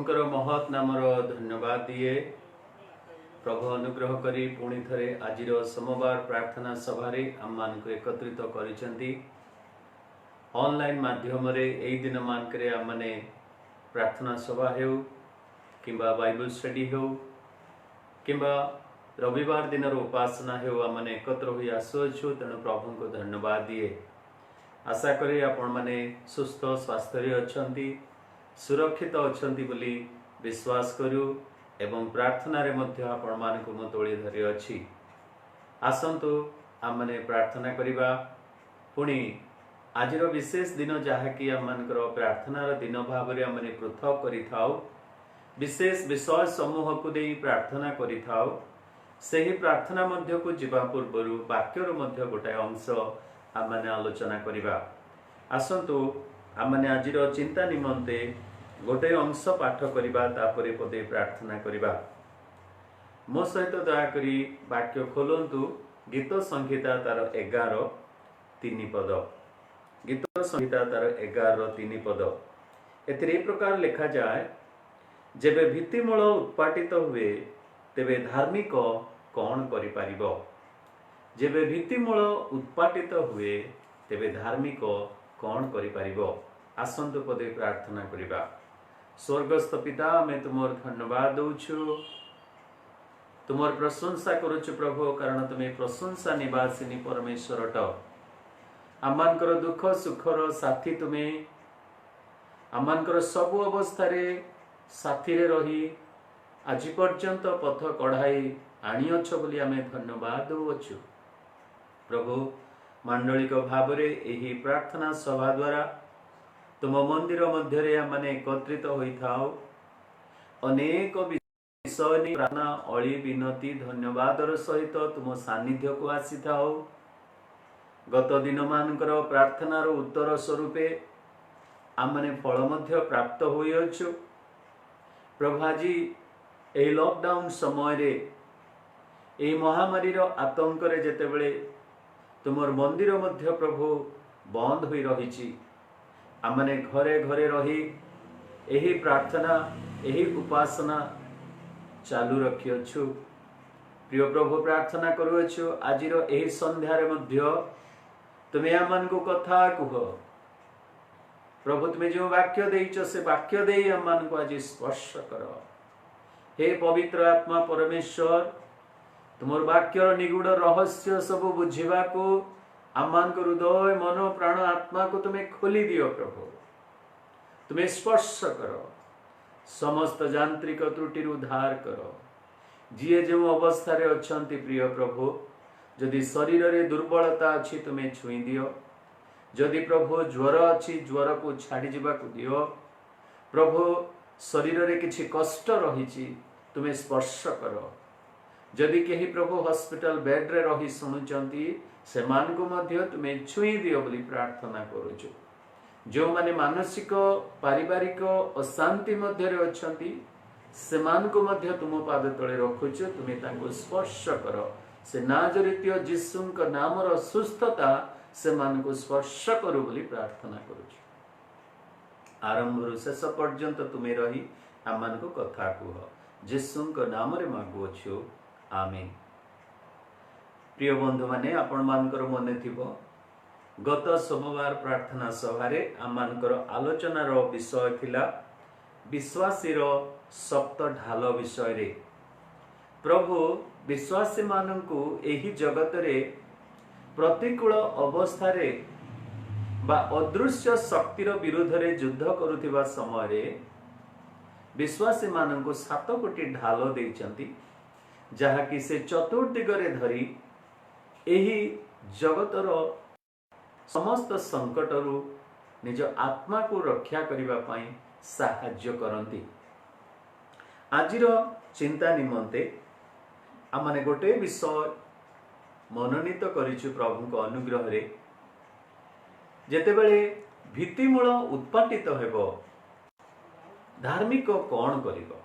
प्रभुंकर महत् नामर धन्यवाद दिए। प्रभु अनुग्रह करी पुणी थरे आज सोमवार प्रार्थना सभारे आम मान एकत्रित करिसेंती। ऑनलाइन माध्यम रे एई दिन मानकरे आम माने प्रार्थना सभा हेउ किंबा बाइबल स्टडी हेउ किंबा रविवार दिन उपासना हेउ आम माने एकत्र होई आसुछु। तेणु प्रभु को धन्यवाद दिए। आशा करी आपण माने सुस्थ स्वास्थ्य अछंती, सुरक्षित अछंती बोली विश्वास करू एवं प्रार्थना रे मध्य आपण मान को तोली धरी अछि। आसंतु आम माने प्रार्थना करिबा। पुणी आजिर विशेष दिन जहाँकि आम मानकर प्रार्थनार दिन भाव रे आम माने पृथक करि थाउ, विशेष विषय समूह को देई प्रार्थना करि थाउ। सेही प्रार्थना मध्य को जीवा पूर्व वाक्यर मध्य गोटाए अंश आम माने आलोचना करिबा। आसंतु आम माने आजिर चिंता निमंते गोटे अंश पाठ करिबा, तापरे पदे प्रार्थना करिबा। मो सहित दयाकरी वाक्य खोलंतु। गीत संहिता तार 11:3 पद। गीत संहिता तार 11:3 पद। एथिरे प्रकार लिखा जाए, जेबे भित्तिमूल उत्पाटित हुए तेबे धार्मिक कौन करि पारिबो। जेबे भित्तिमूल उत्पाटित हुए तेबे धार्मिक कौन करि पारिबो। आसंतु पदे प्रार्थना करिबा। स्वर्गस्थ पिता, मैं तुमर धन्यवाद दउछु, तुमर प्रशंसा करुछु प्रभु, कारण तुम्हें प्रशंसा निवासिनी परमेश्वर अट। आमानकर दुख सुखर साथी तुम्हें, आमानकर सबु अवस्था रे साथी रे रही आज पर्यंत पथ कढ़ाई आनिअछ बोली आमे धन्यवाद दउछु प्रभु। मांडलिक भाव रे एही प्रार्थना सभा द्वारा तुम मंदिर मध्य आम एकत्रित होइथाओ। अनेक विषय प्रार्थना अली विनती धन्यवादर सहित तुम सानिध्य को आसी थाओ। गत दिन मानकर प्रार्थनार उत्तर स्वरूपे आम माने फल मध्य प्राप्त होइअछु प्रभु। आज ए लॉकडाउन समय रे ए महामारी आतंक रे जेतेबेले तुमर मंदिर मध्य प्रभु बंद होई रहिछि, आमने घरे घरे रही एही प्रार्थना एही उपासना चालू रखिअछु। प्रिय प्रभु, प्रार्थना करुअछु आजिर एही संध्यारे मध्य तुमे आमन को कथा कुह प्रभु। तुमे जो वाक्य देइछ से वाक्य देई आमन को आज स्पर्श कर। हे पवित्र आत्मा परमेश्वर, तुमर वाक्यर निगूढ़ रहस्य सब बुझिबा को आमान को हृदय मन प्राण आत्मा को तुम्हें खोली दियो प्रभु। तुम्हें स्पर्श कर, समस्त यांत्रिक त्रुटि उद्धार कर। जीए जो अवस्था रे अछंती प्रिय प्रभु, जदि शरीर रे दुर्बलता अच्छी तुम्हें छुई दियो। जदि प्रभु ज्वर अच्छी ज्वर को छाड़ी जीवा को दियो प्रभु। शरीर रे किछि कष्ट रही तुम्हें स्पर्श कर। जदि कहीं प्रभु हॉस्पिटल बेड रे रही शुणुचंती से मान को मध्य तुम्हें छुई दियो बोली प्रार्थना करुछु। जो माने मानसिक पारिवारिक अशांति मध्य रे अछंती से मान को मध्य तुम पाद तले रखुछु। तुम्हें ताको स्पर्श कर। से नाजरीय यीशुक नामर सुस्थता से मान को स्पर्श करू बोली प्रार्थना करुछु। आरंभ शेष पर्यंत तुम्हें रही आम मान को कथा कुह। यीशुक नाम रे मागुछु, आमीन। प्रिय बंधु माने, आपण मानकर मने थिबो गत सोमवार प्रार्थना सभारे आम मानकर आलोचनार विषय थिला विश्वासी सप्त ढाल विषय रे। प्रभु विश्वासी माननकु एही जगत रे प्रतिकूल अवस्था रे बा अदृश्य शक्तिर विरुद्ध रे युद्ध करुथिबा समय रे विश्वासी माननकु 7 कोटी ढाल देइचंती, जहा कि से चतुर्दिगरे धरी एही जगतर समस्त संकटरू निज आत्मा को रक्षा करिबा पई साहाय्य करंती। आजिर चिंता निमंते आमने गोटे विषय मनोनीत करिछु प्रभु को अनुग्रह रे। जेतेबेले भित्तिमूल उत्पाटित हेबो धार्मिक कौन करिबो।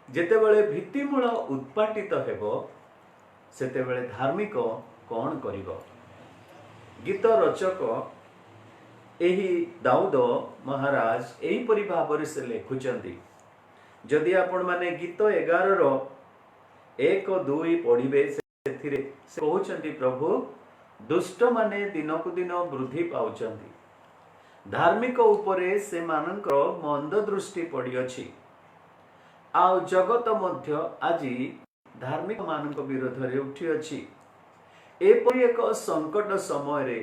जेतेबेले भित्तिमूल उत्पाटित हेबो सेतेबेले धार्मिक कौन करिबो। गीत रचक ଏହି ଦାଉଦ ମହାରାଜ ଏହିପରି ଭାବରେ ସେ ଲେଖୁଛନ୍ତି। ଯଦି ଆପଣ ମାନେ ଗୀତ 11:1-2 ପଢିବେ, ସେଥିରେ ସେ କହୁଛନ୍ତି, ପ୍ରଭୁ ଦୁଷ୍ଟମାନେ ଦିନକୁ ଦିନ ବୃଦ୍ଧି ପାଉଛନ୍ତି, ଧାର୍ମିକ ଉପରେ ସେମାନଙ୍କର ମନ୍ଦ ଦୃଷ୍ଟି ପଡ଼ିଅଛି, ଆଉ ଜଗତ ମଧ୍ୟ ଆଜି ଧାର୍ମିକ ମାନଙ୍କ ବିରୋଧରେ ଉଠିଅଛି। ଏପରି ଏକ ସଂକଟ ସମୟରେ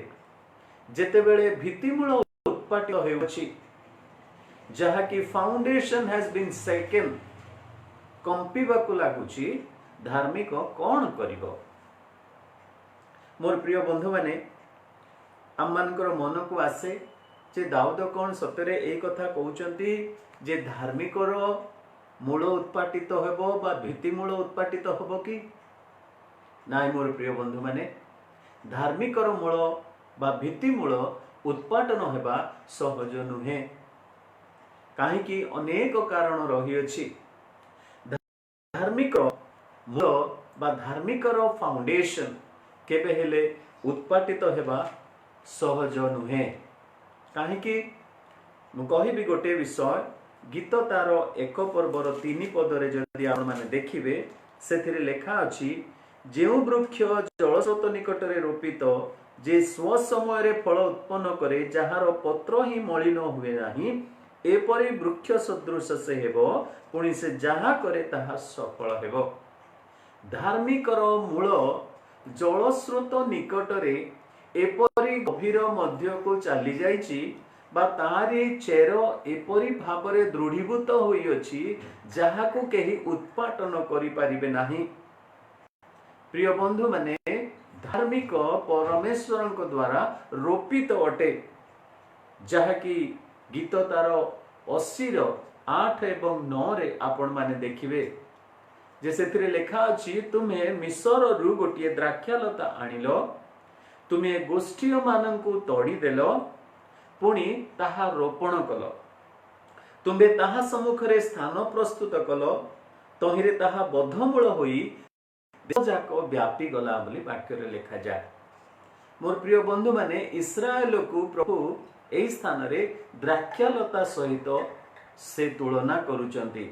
ଯେତେବେଳେ ଭିତ୍ତିମୂଳ ଉତ୍ପାଟିତ ହେଉଅଛି, ଯାହାକି ଫାଉଣ୍ଡେସନ ହ୍ୟାଜ ବିନ୍ ସେକେନ୍, କମ୍ପିବାକୁ ଲାଗୁଛି, ଧାର୍ମିକ କ'ଣ କରିବ? ମୋର ପ୍ରିୟ ବନ୍ଧୁମାନେ, ଆମମାନଙ୍କର ମନକୁ ଆସେ ଯେ ଦାଉଦ କ'ଣ ସତରେ ଏଇ କଥା କହୁଛନ୍ତି ଯେ ଧାର୍ମିକର ମୂଳ ଉତ୍ପାଟିତ ହେବ ବା ଭିତ୍ତିମୂଳ ଉତ୍ପାଟିତ ହେବ କି? ନାଇଁ ମୋର ପ୍ରିୟ ବନ୍ଧୁମାନେ, ଧାର୍ମିକର ମୂଳ ବା ଭିତ୍ତିମୂଳ ଉତ୍ପାଟନ ହେବା ସହଜ ନୁହେଁ। କାହିଁକି? ଅନେକ କାରଣ ରହିଅଛି। ଧାର୍ମିକ ମୂଳ ବା ଧାର୍ମିକର ଫାଉଣ୍ଡେସନ କେବେ ହେଲେ ଉତ୍ପାଟିତ ହେବା ସହଜ ନୁହେଁ। କାହିଁକି? ମୁଁ କହିବି ଗୋଟେ ବିଷୟ। ଗୀତ ତାର 1 ପର୍ବର 3 ପଦରେ ଯଦି ଆପଣମାନେ ଦେଖିବେ, ସେଥିରେ ଲେଖା ଅଛି, ଯେଉଁ ବୃକ୍ଷ ଜଳସ୍ରୋତ ନିକଟରେ ରୋପିତ, ଯେ ସ୍ୱ ସମୟରେ ଫଳ ଉତ୍ପନ୍ନ କରେ, ଯାହାର ପତ୍ର ହିଁ ମଳିନ ହୁଏ ନାହିଁ, ଏପରି ବୃକ୍ଷ ସଦୃଶ ସେ ହେବ, ପୁଣି ସେ ଯାହା କରେ ତାହା ସଫଳ ହେବ। ଧାର୍ମିକର ମୂଳ ଜଳସ୍ରୋତ ନିକଟରେ ଏପରି ଗଭୀର ମଧ୍ୟକୁ ଚାଲି ଯାଇଛି ବା ତାରି ଚେର ଏପରି ଭାବରେ ଦୃଢ଼ୀଭୂତ ହୋଇଅଛି, ଯାହାକୁ କେହି ଉତ୍ପାଟନ କରିପାରିବେ ନାହିଁ। ପ୍ରିୟ ବନ୍ଧୁମାନେ, ଧାର୍ମିକ ପରମେଶ୍ୱରଙ୍କ ଦ୍ୱାରା ରୋପିତ ଅଟେ, ଯାହାକି ଗୀତ ତାର 80:8-9 ଆପଣମାନେ ଦେଖିବେ ଯେ ସେଥିରେ ଲେଖା ଅଛି, ତୁମେ ମିଶରରୁ ଗୋଟିଏ ଦ୍ରାକ୍ଷାଲତା ଆଣିଲ, ତୁମେ ଗୋଷ୍ଠୀୟମାନଙ୍କୁ ତଡ଼ିଦେଲ, ପୁଣି ତାହା ରୋପଣ କଲ, ତୁମେ ତାହା ସମ୍ମୁଖରେ ସ୍ଥାନ ପ୍ରସ୍ତୁତ କଲ, ତହିଁରେ ତାହା ବଦ୍ଧମୂଳ ହୋଇ ଦେଶଯାକ ବ୍ୟାପିଗଲା ବୋଲି ବାକ୍ୟରେ ଲେଖାଯାଏ। ମୋର ପ୍ରିୟ ବନ୍ଧୁମାନେ, ଇସ୍ରାଏଲକୁ ପ୍ରଭୁ ଏହି ସ୍ଥାନରେ ଦ୍ରାକ୍ଷାଲତା ସହିତ ସେ ତୁଳନା କରୁଛନ୍ତି।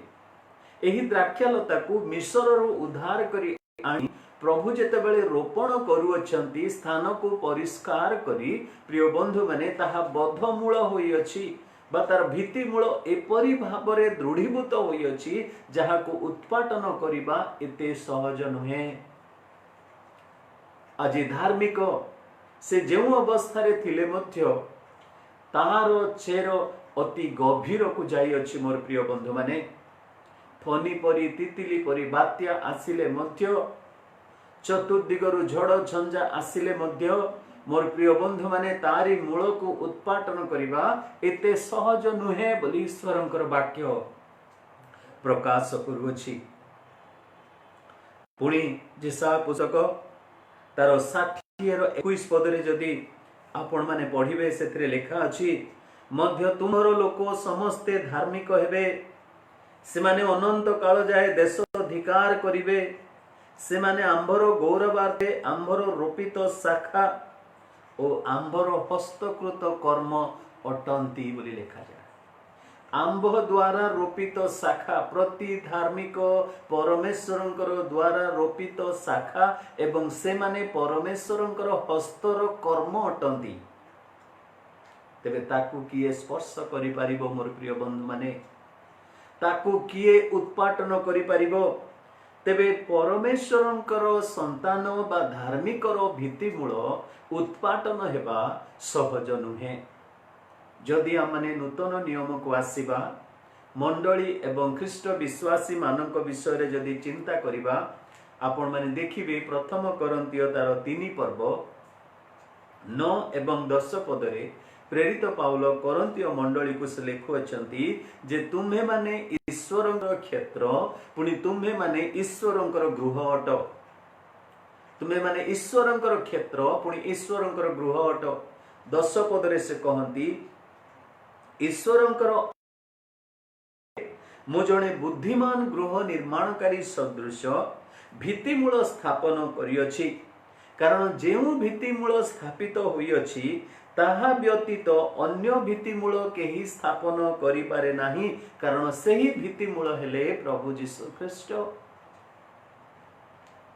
ଏହି ଦ୍ରାକ୍ଷାଲତାକୁ ମିଶରରୁ ଉଦ୍ଧାର କରି ଆଣି ପ୍ରଭୁ ଯେତେବେଳେ ରୋପଣ କରୁଅଛନ୍ତି, ସ୍ଥାନକୁ ପରିଷ୍କାର କରି, ପ୍ରିୟ ବନ୍ଧୁମାନେ, ତାହା ବଦ୍ଧମୂଳ ହୋଇଅଛି ବା ତାର ଭିତ୍ତିମୂଳ ଏପରି ଭାବରେ ଦୃଢ଼ୀଭୂତ ହୋଇଅଛି, ଯାହାକୁ ଉତ୍ପାଟନ କରିବା ଏତେ ସହଜ ନୁହେଁ। ଆଜି ଧାର୍ମିକ ସେ ଯେଉଁ ଅବସ୍ଥାରେ ଥିଲେ ମଧ୍ୟ ତାହାର ଚେର ଅତି ଗଭୀରକୁ ଯାଇଅଛି। ମୋର ପ୍ରିୟ ବନ୍ଧୁମାନେ, ଫନି ପରି, ତିତିଲି ପରି ବାତ୍ୟା ଆସିଲେ ମଧ୍ୟ, ଚତୁର୍ଦିଗରୁ ଝଡ଼ ଝଞ୍ଜା ଆସିଲେ ମଧ୍ୟ, ମୋର ପ୍ରିୟ ବନ୍ଧୁମାନେ, ତାରି ମୂଳକୁ ଉତ୍ପାଟନ କରିବା ଏତେ ସହଜ ନୁହେଁ ବୋଲି ଈଶ୍ୱରଙ୍କର ବାକ୍ୟ ପ୍ରକାଶ କରୁଅଛି। ପୁଣି ଯେସାୟା ପୁସ୍ତକ ତାର 60:21 ପଦରେ ଯଦି ଆପଣମାନେ ପଢିବେ, ସେଥିରେ ଲେଖା ଅଛି, ମଧ୍ୟ ତୁମର ଲୋକ ସମସ୍ତେ ଧାର୍ମିକ ହେବେ, ସେମାନେ ଅନନ୍ତ କାଳ ଯାଏ ଦେଶ ଅଧିକାର କରିବେ, ସେମାନେ ଆମ୍ଭର ଗୌରବାର୍ଥେ ଆମ୍ଭର ରୋପିତ ଶାଖା ଓ ଆମ୍ଭର ହସ୍ତକୃତ କର୍ମ ଅଟନ୍ତି ବୋଲି ଲେଖାଯାଏ। ଆମ୍ଭ ଦ୍ୱାରା ରୋପିତ ଶାଖା, ପ୍ରତି ଧାର୍ମିକ ପରମେଶ୍ୱରଙ୍କର ଦ୍ୱାରା ରୋପିତ ଶାଖା, ଏବଂ ସେମାନେ ପରମେଶ୍ୱରଙ୍କର ହସ୍ତର କର୍ମ ଅଟନ୍ତି। ତେବେ ତାକୁ କିଏ ସ୍ପର୍ଶ କରିପାରିବ? ମୋର ପ୍ରିୟ ବନ୍ଧୁମାନେ, ତାକୁ କିଏ ଉତ୍ପାଟନ କରିପାରିବ? ତେବେ ପରମେଶ୍ୱରଙ୍କର ସନ୍ତାନ ବା ଧାର୍ମିକର ଭିତ୍ତିମୂଳ ଉତ୍ପାଟନ ହେବା ସହଜ ନୁହେଁ। ଯଦି ଆମେ ନୂତନ ନିୟମକୁ ଆସିବା, ମଣ୍ଡଳୀ ଏବଂ ଖ୍ରୀଷ୍ଟ ବିଶ୍ୱାସୀ ମାନଙ୍କ ବିଷୟରେ ଯଦି ଚିନ୍ତା କରିବା, ଆପଣମାନେ ଦେଖିବେ 1 କରନ୍ଥୀୟ ତାର 3 ପର୍ବ 9 ଏବଂ 10 ପଦରେ ପ୍ରେରିତ ପାଉଲ କରନ୍ଥୀୟ ମଣ୍ଡଳୀକୁ ସେ ଲେଖୁଅଛନ୍ତି ଯେ ତୁମ୍ଭେମାନେ ଈଶ୍ୱରଙ୍କର କ୍ଷେତ୍ର, ପୁଣି ତୁମ୍ଭେମାନେ ଈଶ୍ୱରଙ୍କର ଗୃହ ଅଟ। ତୁମ୍ଭେମାନେ ଈଶ୍ୱରଙ୍କର କ୍ଷେତ୍ର, ପୁଣି ଈଶ୍ୱରଙ୍କର ଗୃହ ଅଟ। 10 ପଦରେ ସେ କହନ୍ତି, ଈଶ୍ୱରଙ୍କର ମୁଁ ଜଣେ ବୁଦ୍ଧିମାନ ଗୃହ ନିର୍ମାଣକାରୀ ସଦୃଶ ଭିତ୍ତିମୂଳ ସ୍ଥାପନ କରିଅଛି। କାରଣ ଯେଉଁ ଭିତ୍ତିମୂଳ ସ୍ଥାପିତ ହୋଇଅଛି, ताहा व्यतीत अन्य भित्तिमूल केही स्थापन करिपारे नाही, कारण सेही भित्तिमूल हेले प्रभु जीशु ख्रीष्ट।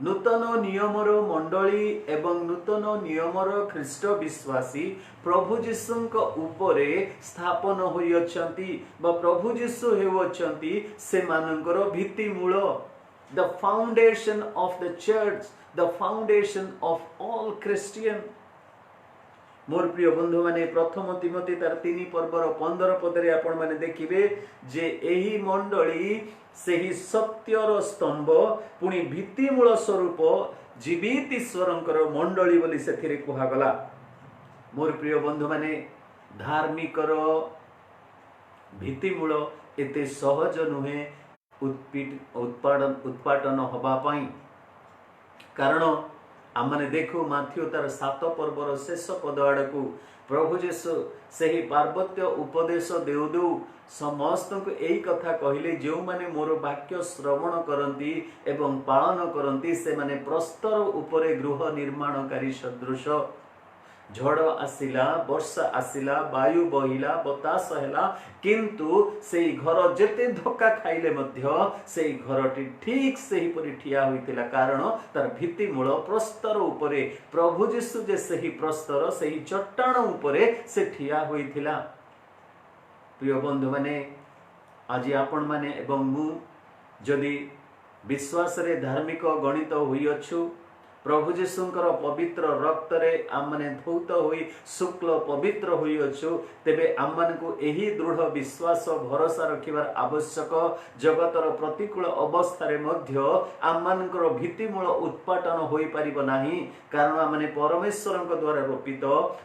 नूतन नियमर मंडली एवं नूतन नियमर ख्रीष्ट विश्वासी प्रभु जीशुंक उपरे स्थापन होई अछंती बा प्रभु जीशु हेउछंती से मानकर भित्तिमूल, the foundation of the church, the foundation of all Christian. मोर प्रिय बंधु माने प्रथम तिमोथी तार 3 पर्वर 15 पदरे आपण माने देखिबे जे एही मंडली सेही सत्यर स्तंभ पुणी भित्तिमूल स्वरूप जीवित ईश्वरंकर मंडली बोली सेथिरे कुहा गला। मोर प्रिय बंधु माने धार्मिकर भित्तिमूल एते सहज नुहे उत्पादन हवा पाई, कारण आमने देखु माथ्यू तार 7 पर्वर शेष पद आड़कू प्रभु जेसु सेही पार्वत्य उपदेश देउ देउ समस्त को यही कथा कहले, जो माने मोर वाक्य श्रवण करती एवं पालन करती से माने प्रस्तर उपरे गृह निर्माणकारी सदृश। झड़ आसिला, वर्षा आसिला, वायु बहिला, बतास हैला, किंतु सेही घर जेते धक्का खाइले मध्य सेही घरटी ठीक सेही परि ठिया होइतिला, कारण तार भित्ति मूल प्रस्तर उपरे प्रभु जीशु जे सेही प्रस्तर सेही चट्टाण उपरे से ठिया होइतिला। प्रिय बंधु माने आज आपण माने एवं मु जदि विश्वास रे धार्मिक गणित होई अछु, प्रभु जीशुंकर पवित्र रक्त रे आमने धौत होई शुक्ल पवित्र होई अछु, तेबे आमन को एही दृढ़ विश्वास भरोसा रखिबार आवश्यक। जगतर प्रतिकूल अवस्था रे मध्य आमनकर भित्तिमूल उत्पाटन होई परिबो नाही, कारण आमने परमेश्वरक द्वारा रोपित,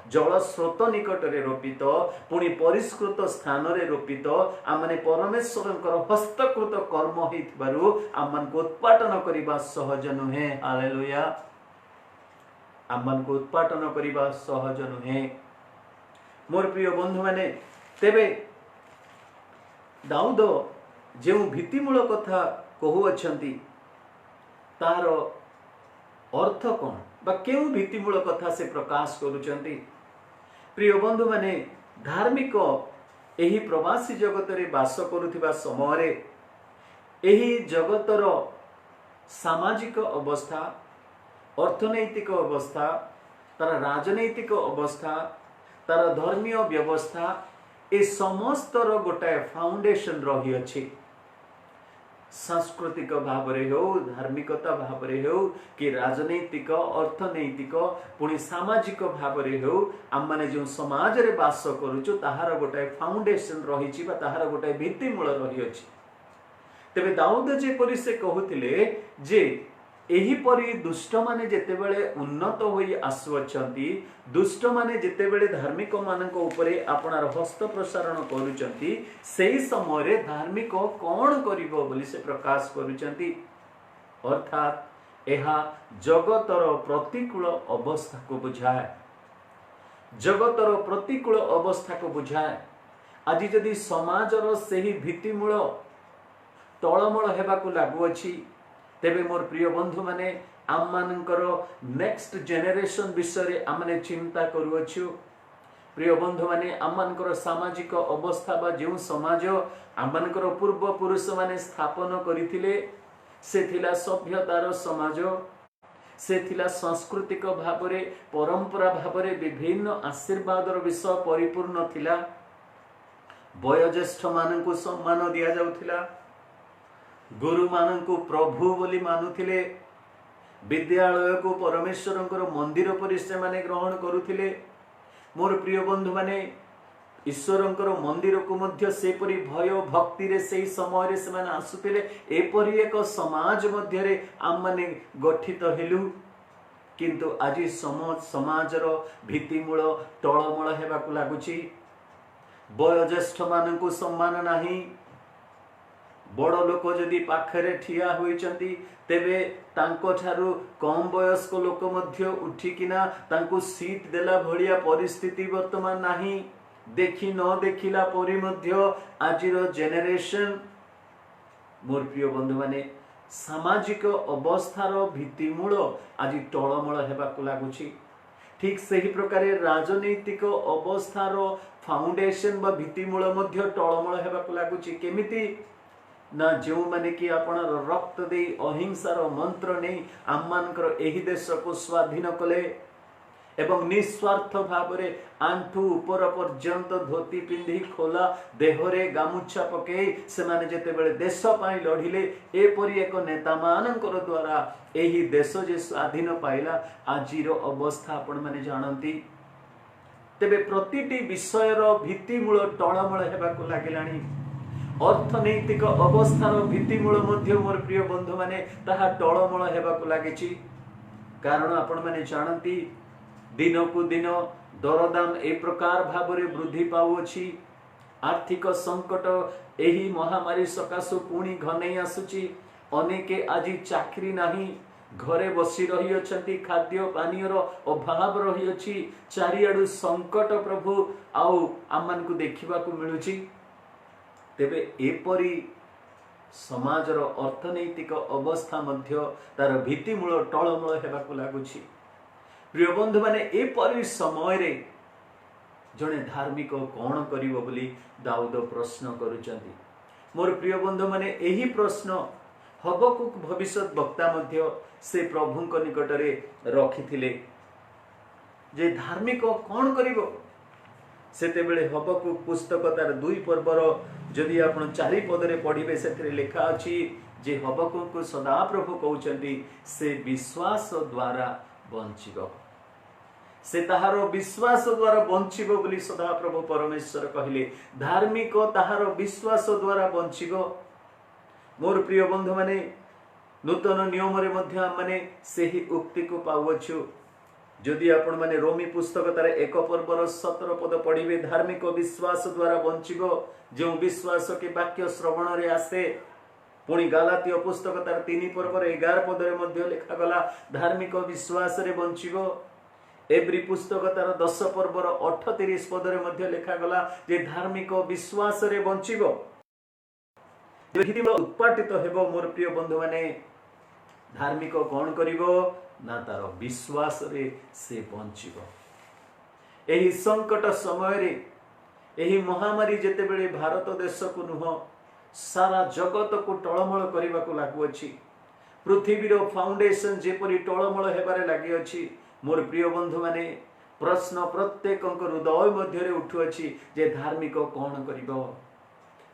जल स्रोत निकट रे रोपित, पुणी परिष्कृत स्थान रे रोपित, आमने परमेश्वरकर हस्तकृत कर्म हेतिबारु आमन को उत्पाटन करिबा सहज नुहे। हालेलुया। आमन को उत्पाटन करिबा सहज नुहे। मोर प्रिय बंधु माने तेबे दाऊद जे भित्तिमूल कथा कहू अछंती तार अर्थ कौन बा केउ भित्तिमूल कथा से प्रकाश करूचंती। प्रिय बंधु माने धार्मिक एही प्रवासी जगत रे वास करुथिबा समय रे एही जगतर सामाजिक अवस्था, अर्थनैतिक अवस्था, तार राजनैतिक अवस्था, तार धर्मीय व्यवस्था, ए समस्तर गोटाए फाउंडेशन रही अछि। सांस्कृतिक भाव रे हो, धार्मिकता भाव रे हो कि राजनैतिक, अर्थनैतिक, पुणी सामाजिक भाव रे हो, आम माने जो समाज रे वास करूछु ताहार गोटाए फाउंडेशन रही बा ताहार गोटाए भित्तिमूल रही अछि। तेबे दाऊद जे परि से कहूतिले जे एही परि दुष्ट माने जेतेबेले उन्नत होई आसुअछंती, दुष्ट माने जेतेबेले धार्मिक मानक उपरे आपनार हस्त प्रसारण करूचंती, सेही समय रे धार्मिक कोन करिवो बोली से प्रकाश करूचंती। अर्थात एहा जगतर प्रतिकूल अवस्था को बुझाए, जगतर प्रतिकूल अवस्था को बुझाए। आज जदि समाजर सेही भित्तिमूल तळमळ हेबाकू लागू अछि, तेबे मोर प्रिय बंधु माने आम मानकर नेक्स्ट जेनेरेशन विषय आमने चिंता करूछु। प्रिय बंधु माने आम मानकर सामाजिक अवस्था बा जो समाज आम मानकर पूर्व पुरुष माने स्थापन करिथिले से थिला सभ्यतार समाज, से थिला सांस्कृतिक भाव रे परंपरा भाव रे विभिन्न आशीर्वादर विषय परिपूर्ण थिला। वयोज्येष्ठ मानकु सम्मान दिया जाउथिला, गुरु मानकु प्रभु बोली मानुथिले, विद्यालय को परमेश्वरंकर मंदिर परि से माने ग्रहण करुथिले। मोर प्रिय बंधु माने ईश्वरंकर मंदिर को मध्य से परि भय भक्ति रे सेही समय रे से माने आसुथिले। एपरि एक समाज मध्य रे आम माने गठित हेलु, किंतु आज समाजर भित्तिमूल तळमळ हेबाकू लागुची। वयोज्येष्ठ मानकु सम्मान नाही, बड़ लोक जदि पाखरे ठिया होइचंती तेबे तांको ठारू कम वयस्क लोक मध्य उठिकिना तांको सीट देला भलिया परिस्थिति वर्तमान नाही। देखि न देखिला परि मध्य आजिर जेनेरेशन मोर प्रिय बंधु माने सामाजिक अवस्थार भित्तिमूल आज टळमळ हेबाकू लागुची। ठीक सही प्रकार राजनैतिक अवस्थार फाउंडेशन बा भित्तिमूल मध्य टळमळ हेबाकु लागुची केमिति ना जो माने कि आपण रक्त दे अहिंसार मंत्र नहीं आम मानकर एही देश को स्वाधीन कले एवं निस्वार्थ भाव आंठू ऊपर पर्यंत धोती पिंधि खोला देहरे गामुछा पके से माने जेते बेले देश पाई लढिले एपरि एक नेता मानकर द्वारा एही देश जे स्वाधीन पाइला आजिर अवस्था आपण माने जानती तेबे प्रतिटी विषयर भित्तिमूल टळमळ हेबाकु लागिलानी अर्थनैतिक अवस्थार भित्तिमूल मध्य मोर प्रिय बंधु माने ताहा टळमळ हेबाकु लागिछि कारण आपण माने जानती दिन को दिन दरदाम ए प्रकार भावरे वृद्धि पाउछि आर्थिक संकट एही महामारी सकाशु पुणी घनै आसुछि अनेके आजि चाकरी नाही घरे बसी रही अछंती खाद्य पानीयर अभाव रही अछि चारियाडु संकट प्रभु आउ आमान को देखिबा को मिलुछि तेबे एपरी समाजर अर्थनैतिक अवस्था मध्य तार भित्तिमूल टळमळ हेबाकु लागुछि प्रिय बंधु माने एपरी समय रे जने धार्मिक कौन करिवो बोली दाऊद प्रश्न करूचंती मोर प्रिय बंधु माने एही प्रश्न हबकुक भविष्य वक्ता मध्य से प्रभुंक निकट रे रखिथिले जे धार्मिक कौन करिवो सेते बेले हबकुक पुस्तक तार 2 पर्वर जदि आपण 4 पदरे पढिबे सेथिरे लेखा अछि जे हबकुक को सदा प्रभु कहउचंती से विश्वास द्वारा बंचिबो से ताहार विश्वास द्वारा बंचिबो बोली सदा प्रभु परमेश्वर कहिले धार्मिक ताहार विश्वास द्वारा बंचिबो मोर प्रिय बंधु माने नूतन नियम रे मध्य माने सेही उक्ति को पाउछु जदि आपण माने रोमी पुस्तक तार 1 पर्वर 17 पद पढिबे धार्मिक विश्वास द्वारा बंचिबो जो विश्वास के वाक्य श्रवण रे आसे पुणी गालातीय पुस्तक तार 3 पर्वर 11 पद रे मध्य लिखा गला धार्मिक विश्वास रे बंचिबो एब्री पुस्तक तार 10 पर्वर 38 पद रे मध्य लिखा गला जे धार्मिक विश्वास रे बंचिबो उत्पाटित हेबो मोर प्रिय बंधु माने धार्मिक कौन करिवो ना तार विश्वास रे से बंचिबो एही संकट समय रे एही महामारी जेते बेले भारत देश को नुह सारा जगत को टळमळ करिबा को लागु अछि पृथ्वीर फाउंडेशन जेपरि टळमळ हेबारे लागि अछि मोर प्रिय बंधु माने प्रश्न प्रत्येक हृदय मध्य रे उठु अछि जे धार्मिक कौन करिवो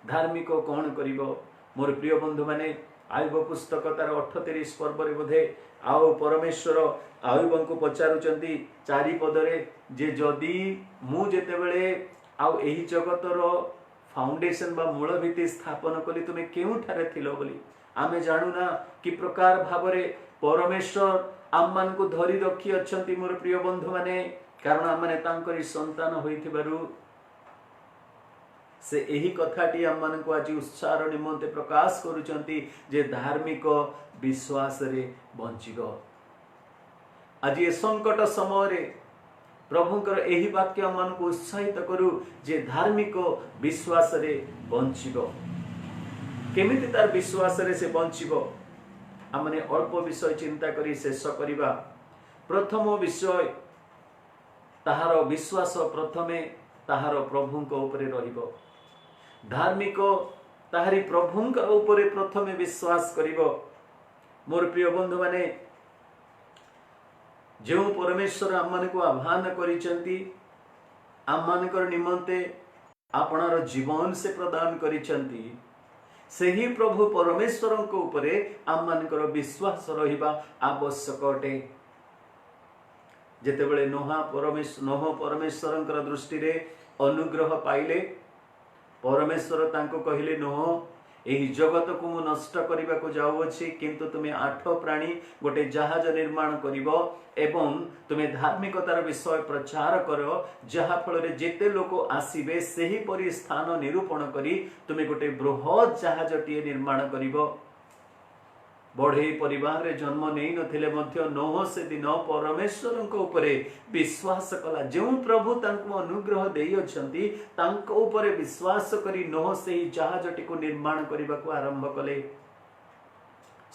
धार्मिक कौन करिवो मोर प्रिय बंधु माने आयुब पुस्तक तार 38 पर्व रे बोधे आउ परमेश्वर आयुब को पचारुचंती 4 पद रे जे जदी मु जेते बेले आउ एही जगतर फाउंडेशन बा मूल भित्ति स्थापन कली तुमे केउ ठारे थिलो बोली आमे जानू ना कि प्रकार भावरे परमेश्वर आम मान को धरी रखी अछंती मोर प्रिय बंधु माने कारण आम माने तांकरी संतान होइथिबारु से एही कथाटी आम मान को आज उत्साह निमंते प्रकाश करूचंती जे धार्मिक विश्वास रे बंचिगो आज ए संकट समय रे प्रभुंकर एही वाक्य आम मान को उत्साहित करू जे धार्मिक विश्वास रे बंचिगो केमिति तार विश्वास रे से बंचिगो आमने अल्प विषय चिंता करी शेष करिबा प्रथम विषय ताहार विश्वास प्रथमे ताहार प्रभुंक उपरे रहिबो धार्मिक ताहारी प्रभुंक उपरे प्रथमे विश्वास करिबो मोर प्रिय बंधु माने जो परमेश्वर आम मान को आह्वान करिसंती आम मानकर निमंते आपणार जीवन से प्रदान करिसंती सेही प्रभु परमेश्वर को उपरे आम मानकर विश्वास रहिबा आवश्यक अटे जेतेबेले नोह परमेश्वरंकर दृष्टि रे अनुग्रह पाइले परमेश्वर तांको कहिले नोह एही जगत को मु नष्ट करिबा को जाउ अछि किंतु तुमे 8 प्राणी गोटे जहाज निर्माण करिवो एवं तुमे धार्मिकतार विषय प्रचार करो जहा फल रे जेते लोक आसीबे सेही परि स्थान निरूपण करी तुमे गोटे बृहत जहाजटीए निर्माण करिवो बढ़े परिवार रे जन्म नहीं नथिले मध्य नोह से दिन परमेश्वर को उपरे विश्वास कला जो प्रभु तांको अनुग्रह देई अछंती तांको उपरे विश्वास करी नोह से ही जहाजटी को निर्माण करबा को आरंभ कले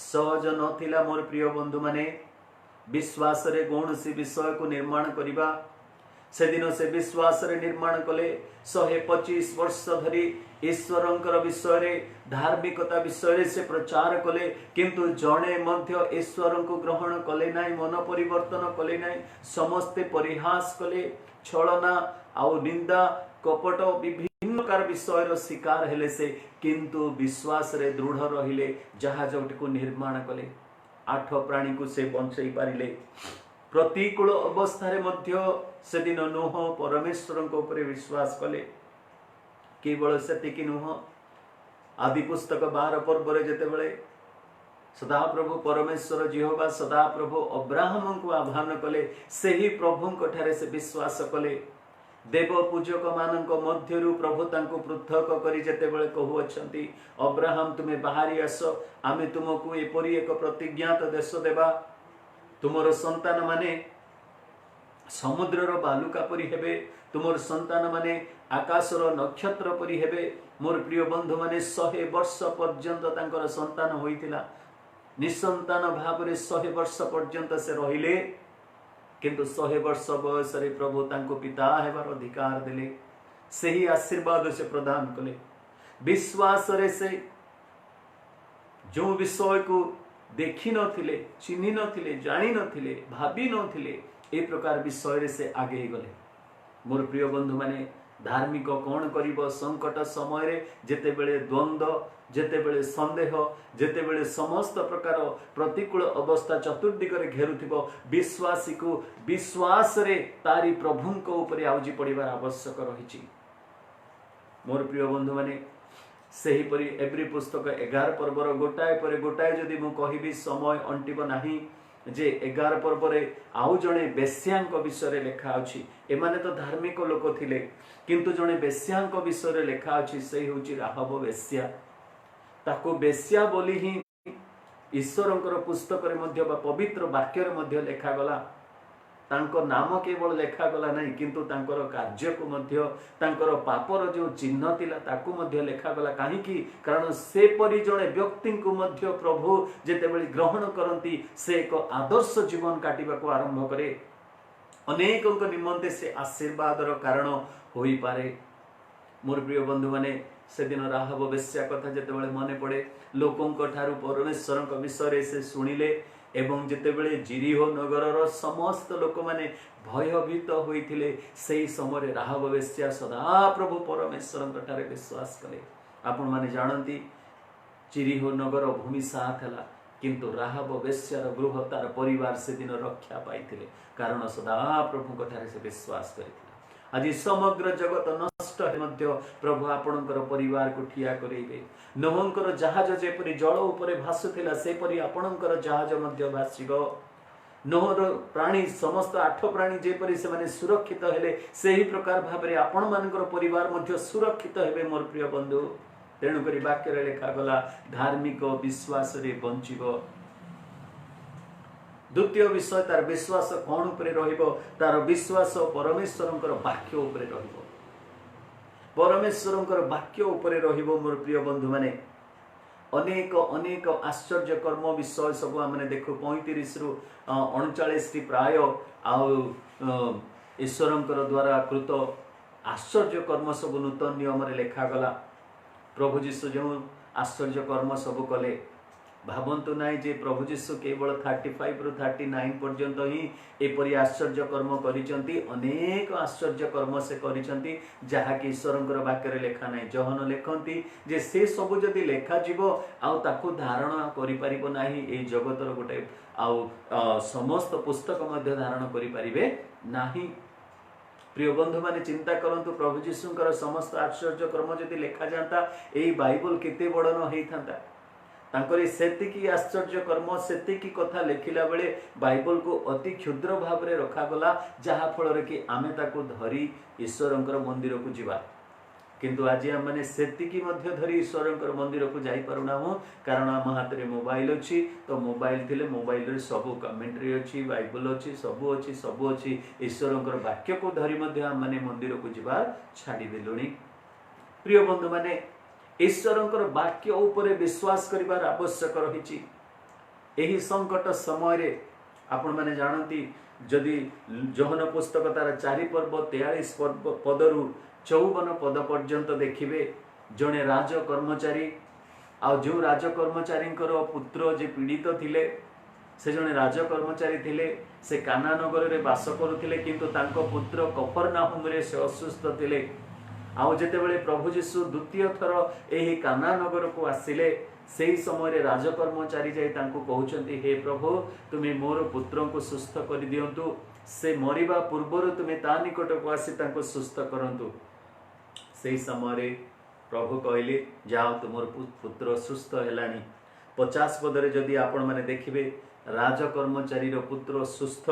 सहज नथिला मोर प्रिय बंधु माने विश्वास रे कौन सी विषय को निर्माण करिबा से दिन से विश्वास रे निर्माण कले 125 वर्ष धरी ईश्वरंकर विषय रे धार्मिकता विषय रे से प्रचार कले किंतु जणे मध्य ईश्वर को ग्रहण कले नाही मन परिवर्तन कले नाही समस्ते परिहास कले छलना आउ निंदा कपट विभिन्न प्रकार विषय रो शिकार हेले से किंतु विश्वास रे दृढ़ रहिले जहाज को निर्माण कले 8 प्राणी को से बंचई पारिले प्रतिकूल अवस्था रे मध्य से दिन नोह परमेश्वर ऊपर विश्वास कले केवल सेतिकी नुह आदि पुस्तक 12 पर्व रे जेते बेले सदा प्रभु परमेश्वर जिहोवा सदा प्रभु अब्राहम को आह्वान कले सेही प्रभु ठारे से विश्वास कले देव पूजक मानक मध्यरु प्रभु तांको पृथक करी जेते बेले कहू अछंती अब्राहम तुमे बाहरी आस आमे तुमको एपरी एक प्रतिज्ञात देश देबा तुमर संतान माने समुद्रर बालुका परी हेबे तुमर संतान माने आकाशर नक्षत्र परी हेबे मोर प्रिय बंधु माने 100 वर्ष पर्यंत तांकर संतान होइतिला निसंतान भाव रे 100 वर्ष पर्यंत से रहिले किंतु 100 वर्ष बयस रे प्रभु तांको पिता हेबार अधिकार देले सेही आशीर्वाद से प्रदान कले विश्वास रे से जो विषय को देखी नथिले चिन्ही नथिले जानी नथिले भाबी नथिले ए प्रकार विषय रे से आगे गले मोर प्रिय बंधु माने धार्मिक कौन करिबो संकट समय रे जेते बेले द्वंद्व जेते बेले संदेह जेते बेले समस्त प्रकार प्रतिकूल अवस्था चतुर्दिग रे घेरुथिबो विश्वासी को विश्वास रे तारी प्रभु को ऊपर आउजी पड़िबार आवश्यक रहिछि मोर प्रिय बंधु माने सही परी एवरी पुस्तक 11 पर्वर गोटाए पर गोटाए जदि मु कहिबी समय अंटिबो नाही जे 11 पर्व रे आउ जणे बेश्यांक विषय रे लेखा अछि एमाने तो धार्मिक लोक थिले किंतु जणे बेश्यांक विषय रे लेखा अछि सही होछि राहब बेश्या ताको बेश्या बोली ही ईश्वरंकर पुस्तक रे मध्य बा पवित्र वाक्य रे मध्य लेखा गला तांको नाम केवल लेखा गला नहीं किंतु तांकर कार्य को मध्य तांकर पापर जो चिन्ह थिला ताकू मध्य लेखा गला काहे कि कारण से परि जणे व्यक्ति को मध्य प्रभु जेतेबेले ग्रहण करंती से एक आदर्श जीवन काटिबा को आरंभ करे अनेकक निमंते से आशीर्वाद रो कारण होई पारे मोर प्रिय बंधु माने से दिन राहब बेश्या कथा जेतेबेले मने पड़े लोकंक ठारू परमेश्वरक विषय से सुनिले एवं जेतेबेले जिरिहो नगरर समस्त लोक माने भयभीत होइथिले सेही समय राहब बेश्या सदा प्रभु परमेश्वरक ठारे विश्वास कले आपण माने जानंती जिरिहो नगर भूमि साथ हला किंतु राहब बेश्यार गृह तार परिवार से दिन रक्षा पाइथिले कारण सदा प्रभु ठारे से विश्वास करिथिले आज समग्र जगत नष्ट मध्य प्रभु आपणकर परिवार को ठिया करेइबे नोहंकर जहाज जेपरि जल उपरे भासुथिला सेपरि आपणकर जहाज मध्य भासिबो नोहर प्राणी समस्त 8 प्राणी जेपरि से माने सुरक्षित हेले सेही प्रकार भाबरे आपण मानकर परिवार मध्य सुरक्षित हेबे मोर प्रिय बंधु तेणु करी वाक्य रे लेखा गला धार्मिक विश्वास रे बंचिबो द्वितीय विषय तार विश्वास कौन उपरे रहिबो तार विश्वास परमेश्वरंकर वाक्य उपरे रहिबो परमेश्वरंकर वाक्य उपरे रहिबो मोर प्रिय बंधु माने अनेक अनेक आश्चर्य कर्म विषय सब हमने देखो 35 रु 39 टी प्राय आ ईश्वरंकर द्वारा कृत आश्चर्य कर्म सब नूतन नियम रे लेखा गला प्रभु जीशु जो आश्चर्य कर्म सब कले भावंतु नाई जे प्रभु जीशु केवल 35 रु 39 पर्यंत ही एपरी आश्चर्य कर्म करिसंती अनेक आश्चर्य कर्म से करिसंती जहा कि ईश्वरंकर वाक्य रे लेखा नाही जहन लेखंती जे से सब जदी लेखा जीवो आ ताकू धारणा करि परिबो नाही ए जगतर गोटे आ समस्त पुस्तक मध्य धारण करि परिबे नाही प्रिय बंधु माने चिंता करंतु प्रभु जीशुंकर समस्त आश्चर्य कर्म जदी लेखा जानता एई बाइबल केते बड़ न हेई थांता तांकरी सेतिकी आश्चर्य कर्म सेतिकी कथा लेखिला बेले बाइबल को अति क्षुद्र भाव रे रखा गला जहा फल रे कि आमे ताको धरी ईश्वरंकर मंदिर को जीवा किंतु आज हम माने सेतिकी मध्य धरी ईश्वरंकर मंदिर को जाई परुना हो कारण हम हाथ रे मोबाइल अछि तो मोबाइल थिले मोबाइल रे सब कमेंट्री अछि बाइबल अछि सब अछि ईश्वरंकर वाक्य को धरी मध्य हम माने मंदिर को जीवा छाडी देलुनी प्रिय बंधु माने ईश्वरंकर वाक्य उपरे विश्वास करिबार आवश्यक रहिछि एही संकट समय रे आपण मैंने जानती जदि जोहन पुस्तक तार 4 पर्व 43 पदरु 54 पद पर्यंत देखिए जड़े राज कर्मचारी आ जो राज कर्मचारी पुत्र जे पीड़ित थिले से जड़े राज कर्मचारी थिले से काना नगर रे बास करुथिले किंतु तांको पुत्र कफरनाहुम रे से असुस्थ थिले। आउ जेतेबेले प्रभु यीशु द्वितीय थर एही काना नगर को आसिले सेही समय राज कर्मचारी जाई तांको कहउचंती हे प्रभु तुमे मोर पुत्र को सुस्थ कर दियंतु से मरिबा पूर्वर तुमे ता निकट को आसी तांको सुस्थ करंतु। सेही समय प्रभु कहले जाओ तुमर पुत्र सुस्थ हेलानी। 50 पदरे जदि आपण माने देखिबे राज कर्मचारी पुत्र सुस्थ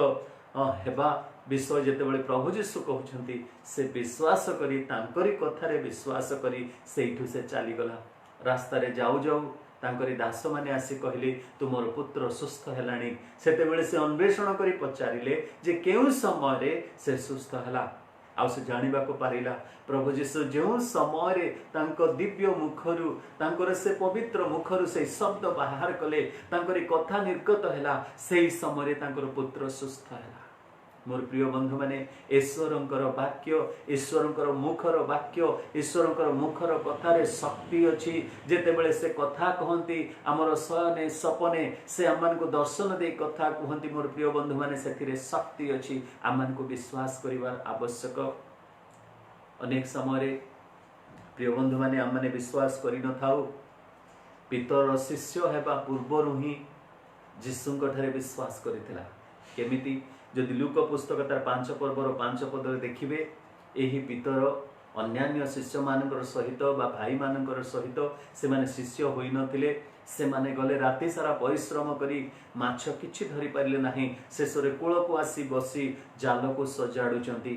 हेबा विषय जेतेबेले प्रभु यीशु कहउछंती से विश्वास करी तांकरी कथारे विश्वास करी सेठू से चली गला। रास्ता रे जाऊ जाऊ तांकरी दास माने आसी कहले तुमर पुत्र सुस्थ हेलानी। सेतेबेले से अन्वेषण करी पचारिले जे केउ समय रे से सुस्थ हेला। आउ से जानिबा को पारिला प्रभु यीशु जो समय रे तांको दिव्य मुखरु तांकर से पवित्र मुखरु से शब्द बाहर कले तांकरी कथा निर्गत हैला सेही समय रे तांकर पुत्र सुस्थ हैला। मोर प्रिय बंधु माने ईश्वरंकर वाक्य ईश्वरंकर मुखर वाक्य ईश्वरंकर मुखर कथारे शक्ति अछि। जेतेबेले से कथा कहंती हमर शयने सपने से आमन को दर्शन दे कथा कहंती मोर प्रिय बंधु माने सेथिरे शक्ति अछि। आमन को विश्वास करिवार आवश्यक। अनेक समय रे प्रिय बंधु माने आमने विश्वास करि न थाउ पितर शिष्य हेबा पूर्वरु ही यीशुंक ठारे विश्वास करिथिला। केमिति जदि लूक पुस्तक तार 5 पर्वर 5 पदरे देखिबे एही पितर अन्यान्य शिष्य मानकर सहित बा भाई मानकर सहित से माने शिष्य होई नथिले। से माने गले राति सारा परिश्रम करी माछ किछि धरि पारिले नाही। शेषरे कूल को आसी बसी जाल को सजाडुचंती।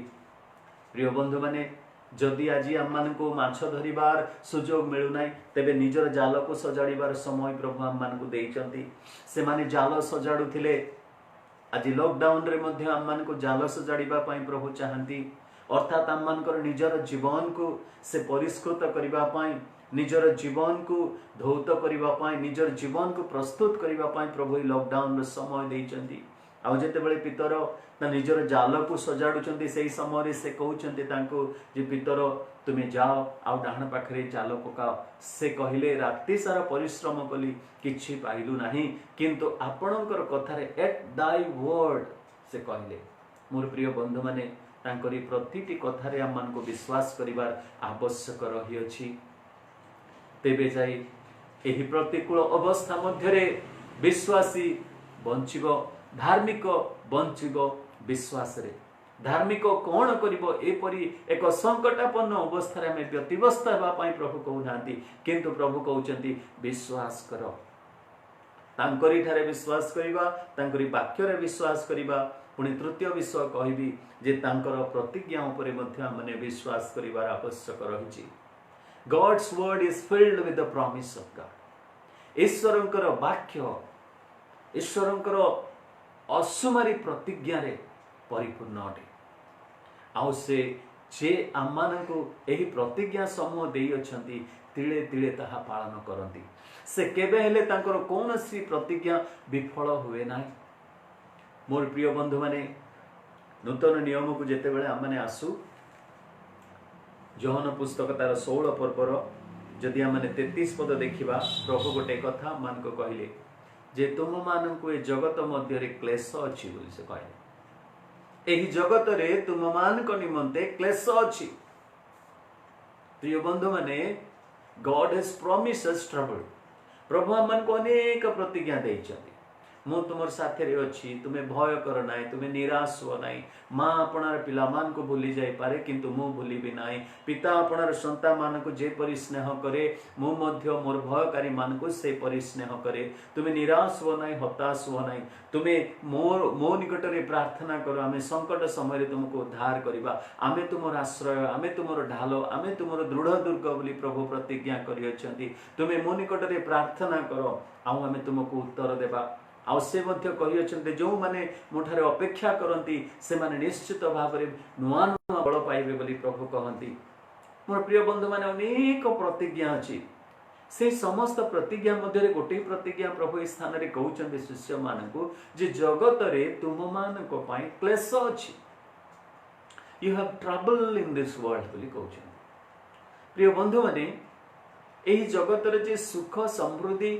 प्रिय बंधु माने जदि आज आम मान को माछ धरिबार सुजोग मिलु नाही तेबे निजर जाल को सजाड़िबार समय प्रभु आम मान को देइचंती। से माने जाल सजाडुथिले आज लॉकडाउन रे मध्य आम मान को जाल सजाड़िबा पई प्रभु चाहंती। अर्थात आम मानकर निजर जीवन को से परिष्कृत करिबा पई निजर जीवन को धौत करिबा पई निजर जीवन को प्रस्तुत करिबा पई प्रभु लॉकडाउन रे समय देइचंती। आउ जेतेबेले पितर ता निजर जाल को सजाडुचंती सेही समय रे से कहउचंती तांको जे पितर तुमे जाओ आउ डाहण पाखरे जाल पकाओ। से कहिले राति सारा परिश्रम कली किछि पाइलु नाही किंतु आपणकर कथारे एट दाई वर्ड से कहिले। मोर प्रिय बंधु माने तांकरी प्रतिटी कथारे आम मान को विश्वास करिवार आवश्यक रही अछि। तेबे जाई एही प्रतिकूल अवस्था मध्यरे विश्वासी बंचिबो धार्मिक बंचिबो विश्वास रे। धार्मिक कौन करिबो एपरी एक संकटापन्न अवस्था रे हमें व्यतिव्यस्त हेबा पई प्रभु कहउनांती किंतु प्रभु कहउचंती विश्वास करो। तांकरी ठारे विश्वास करिबा तांकरी वाक्य रे विश्वास करिबा। पुणी तृतीय विषय कहबी जे तांकर प्रतिज्ञा उपरे मध्य हमने विश्वास करिवार आवश्यक रहिछि। God's word is filled with the promise of God. ईश्वरंकर वाक्य ईश्वरंकर असुमारी प्रतिज्ञा रे परिपूर्ण अटे। आउ से जे आम मानकु एही प्रतिज्ञा समूह देई अछंती तिले तिले ताहा पालन करंती। से केबे हेले तांकर कोनोसी प्रतिज्ञा विफल हुए नाही। मोर प्रिय बंधु माने नूतन नियम को जेतेबेले आम माने आसु जोहन पुस्तक तार 16 पर्वर जदि आम माने 33 पद देखिबा प्रभु गोटे कथा मान को कहले जे तुम मानकु ए जगत मध्य रे क्लेश अछि बोली से कहले। एही जगत रे तुम मान को निमंते क्लेश अछि। प्रिय बंधु माने God has promised us trouble. प्रभु हम को अनेक प्रतिज्ञा देइछथि मु तुमर साथे रे अछि तुमे भय कर नाई तुमे निराश हो नाई। माँ आपणार पिला मान को भूली जाई पारे किंतु मु भूली भी नाई। पिता आपणार संतान मान को जे परि स्नेह करे मु मध्य मोर भयकारी मान को से परि स्नेह करे। तुमे निराश हो नाई हताश हो नाई। तुमे मो निकट रे प्रार्थना करो आमे संकट समय रे तुमको उद्धार करिबा। आमे तुमर आश्रय आमे तुमर ढाल आमे तुमर दृढ़ दुर्ग बोली प्रभु प्रतिज्ञा करि अछंती। तुमे मो निकट रे प्रार्थना करो आउ आमे तुमको उत्तर देबा। आउ से मध्य कहि अछंते जो माने मोठारे अपेक्षा करंती से माने निश्चित भाव रे नुआ नुआ बल पाइबे बोली प्रभु कहंती। मोर प्रिय बंधु माने अनेक प्रतिज्ञा अछि से समस्त प्रतिज्ञा मध्य गोटे प्रतिज्ञा प्रभु इस स्थान में कहते शिष्य मानू जे जगत रे तुम मान क्लेश अच्छी, you have trouble in this world बोली कहते। प्रिय बंधु माने यही जगत रे जे सुख समृद्धि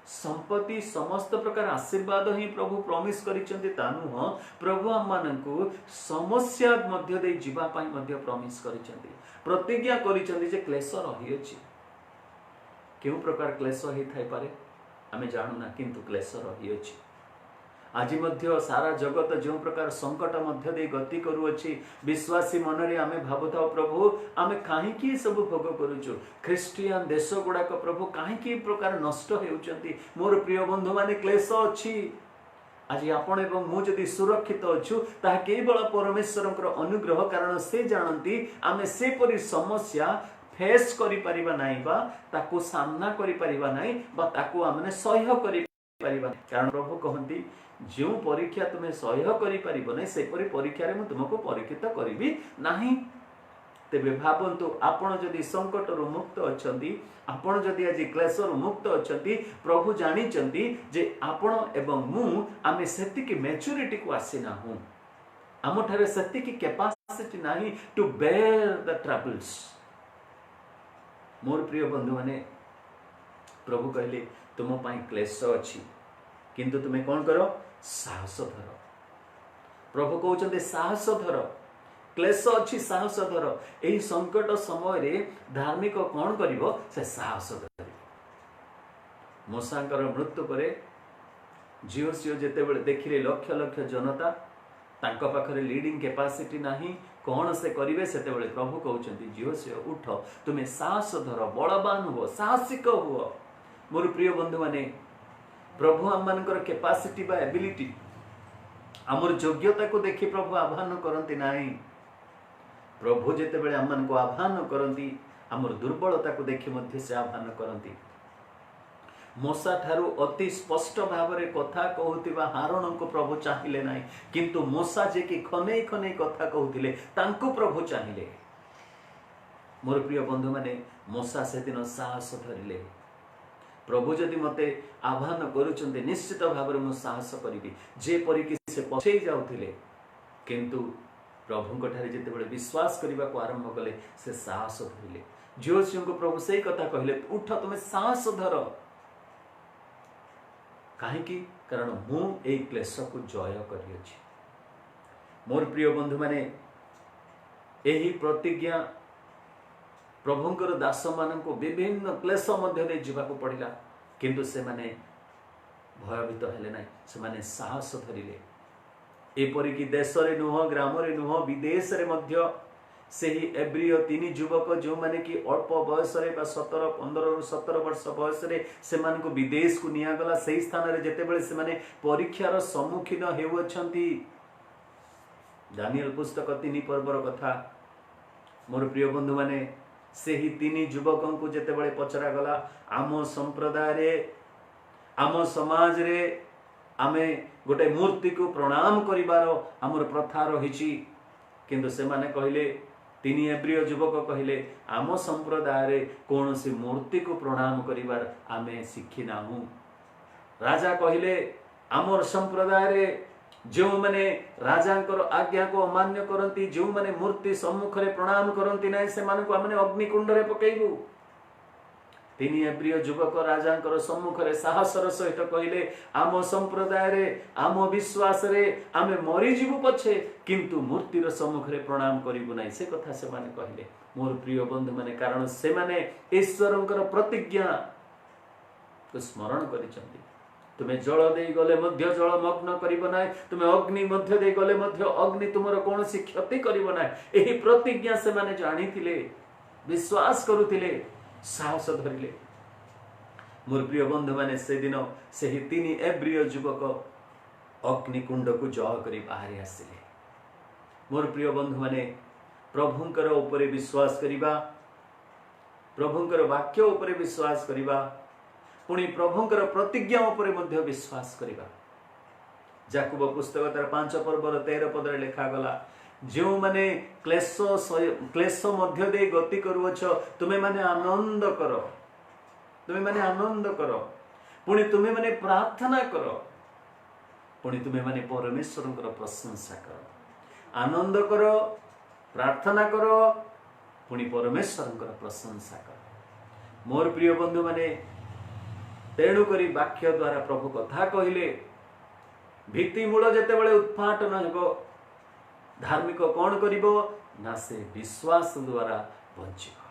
संपत्ति समस्त प्रकार आशीर्वाद ही प्रभु प्रॉमिस करिसेंती ता नुह, प्रभु हम मानकु समस्या मध्य दे जीवा पाई मध्य प्रॉमिस करिसेंती, प्रतिज्ञा करिसेंती जे क्लेश रही अछि। केउ प्रकार क्लेश ही थाई पारे आमे जानू ना, किंतु क्लेश रही अछि। आज मध्य सारा जगत जो प्रकार संकट मध्य दे गति करूअछि, विश्वासी मन रे आमे भाबुता प्रभु आमे काहे की सब भोग करूछु, ख्रिस्टियन देश गुडाक प्रभु काहे की प्रकार नष्ट हेउचंती। मोर प्रिय बंधु माने क्लेश अछि। आज आपण एवं मु जदि सुरक्षित अछु ताहा केवल परमेश्वरकर अनुग्रह, कारण से जानती आमे से परि समस्या फेस करि परिबा नाही बा ताको सामना करि परिबा नाही बा ताको आमने सह्य करि परिबा, कारण प्रभु कहंती जो परीक्षा तुम्हें सह्य करि परिबो नै से परि परीक्षा रे मु तुमको परीक्षित करिबि नाही। तेबे भाबंतु आपण जदि संकट रु मुक्त अछंती, आपण जदि आज क्लेश रु मुक्त अछंती, प्रभु जानिचंती जे आपण एवं मु आमे सेति की मैच्योरिटी को आसीना हूं, आम ठारे सेति की कैपेसिटी नाही टू बेयर द ट्रबल्स। मोर प्रिय बंधु माने प्रभु कहले तुम पाई क्लेश अछि, किंतु तुम्हें कौन करो, साहस धर। प्रभु कहते साहस धर, क्लेश अच्छी साहस धर। यही संकट समय रे धार्मिक कौन करिवो, से साहस धर। मूसांकर मृत्यु परे जियोसियो जेतेबेले देखिले लक्ष लक्ष जनता तांको पाखरे लीडिंग कैपेसिटी नाही, कौन से करिवे, सेतेबेले प्रभु कहउचंती जियोसियो उठ, तुमे साहस धर, बलवान हो, साहसिक हो। मोर प्रिय बंधु माने प्रभु आम मानकर कैपेसिटी बा एबिलिटी आमर योग्यता को देखि प्रभु आह्वान करती नाही। प्रभु जेते बेले आम मान को आह्वान करती आमर दुर्बलता को देखि मध्य से आह्वान करती। मूसा ठारू अति स्पष्ट भाव रे कथा कहउतिबा हारण को प्रभु चाहिए नाही, किंतु मूसा जे कि खने खने कथा कहउतिले तांको प्रभु चाहिए। मोर प्रिय बंधु माने मूसा से दिन साहस धरिले, प्रभु जदि मते आह्वान करूचंते निश्चित भाव में मुझे साहस करी, जे परिकी से पछे जाउथिले, किंतु प्रभु ठारे जेतेबेले विश्वास करने को आरंभ कले से साहस धरिले। जियोसियो को प्रभु से कथा कहले, उठ तुम्हें साहस धर। कहीं कारण मु ए क्लेश को जय करियछि। मोर प्रिय बंधु माने एही प्रतिज्ञा प्रभुंकर दास मान को विभिन्न क्लेश मध्य दे जीवाक पड़िला, किंतु से माने भयभीत हेले नाही, से माने साहस धरिले। एपरिकी देश रे नुह, ग्राम रे नुह, विदेश रे मध्य सेही एब्रिय तीन युवक जो माने कि अल्प बयस रे 15 रु 17 वर्ष बयस रे से मान को विदेश को निया गला। सेही स्थान रे जेतेबेले से माने परीक्षार सम्मुखीन हेउछंती। दानिएल पुस्तक 3 पर्वर कथा मोर प्रिय बंधु माने सेही 3 युवकों को जेतेबेले पचरा गला, आम संप्रदाय रे आम समाज रे आमे गोटे मूर्ति को प्रणाम करिवार आमर प्रथा रही, किंतु से माने कहले 3 एब्रिय युवक कहले आम संप्रदाय रे कौन सी मूर्ति को प्रणाम करिवार आमे शिखिना हूँ। राजा कहले आमर संप्रदाय रे जो माने राजांकर आज्ञा को अमान्य करती, जो माने मूर्ति सम्मुख रे प्रणाम करती ना, से माने को आमने अग्निकुंड रे पकेइबु। 3 एब्रिय युवक राजांकर सम्मुख रे साहसर सहित कहले आम संप्रदाय रे आम विश्वास रे आमे मरी जीवु पछे, किंतु मूर्तिर सम्मुख रे प्रणाम करिबु नाही, से कथा से माने कहले। मोर प्रिय बंधु माने कारण से माने ईश्वरंकर प्रतिज्ञा को स्मरण करिसंती। तुम्हें जल दे गले मध्य जल मग्न करिबो नाही, तुम्हें अग्नि मध्य दे गले मध्य अग्नि तुमर कोनोसी क्षति करिबो नाही। एही प्रतिज्ञा से माने जानिथिले, विश्वास करुथिले, साहस धरिले। मोर प्रिय बंधु माने से दिन सेही 3 एब्रिय युवक अग्निकुंड को जय करी बाहरी आसिले। मोर प्रिय बंधु माने प्रभुंकर उपरे विश्वास करिबा, प्रभुंकर वाक्य उपरे विश्वास करिबा, पुणी प्रभुंकर प्रतिज्ञा उपरे मध्य विश्वास करिबा। याकूब पुस्तक तार 5 पर्वर 13 पद रे लिखा गला, जो माने क्लेश मध्य दे गति करूछ तुमे माने आनंद करो, तुम्हें माने आनंद कर, पुणी तुम्हें माने प्रार्थना कर, पुणी तुम्हें माने परमेश्वर प्रशंसा कर, आनंद कर, प्रार्थना कर, पुणी परमेश्वर प्रशंसा कर। मोर प्रिय बंधु माने तेणुक वाक्य द्वारा प्रभु कथा कहले भित्तिमूल जेतेबेले उत्पाटन हेबो धार्मिक कौन करिबो ना से विश्वास द्वारा बंचिब।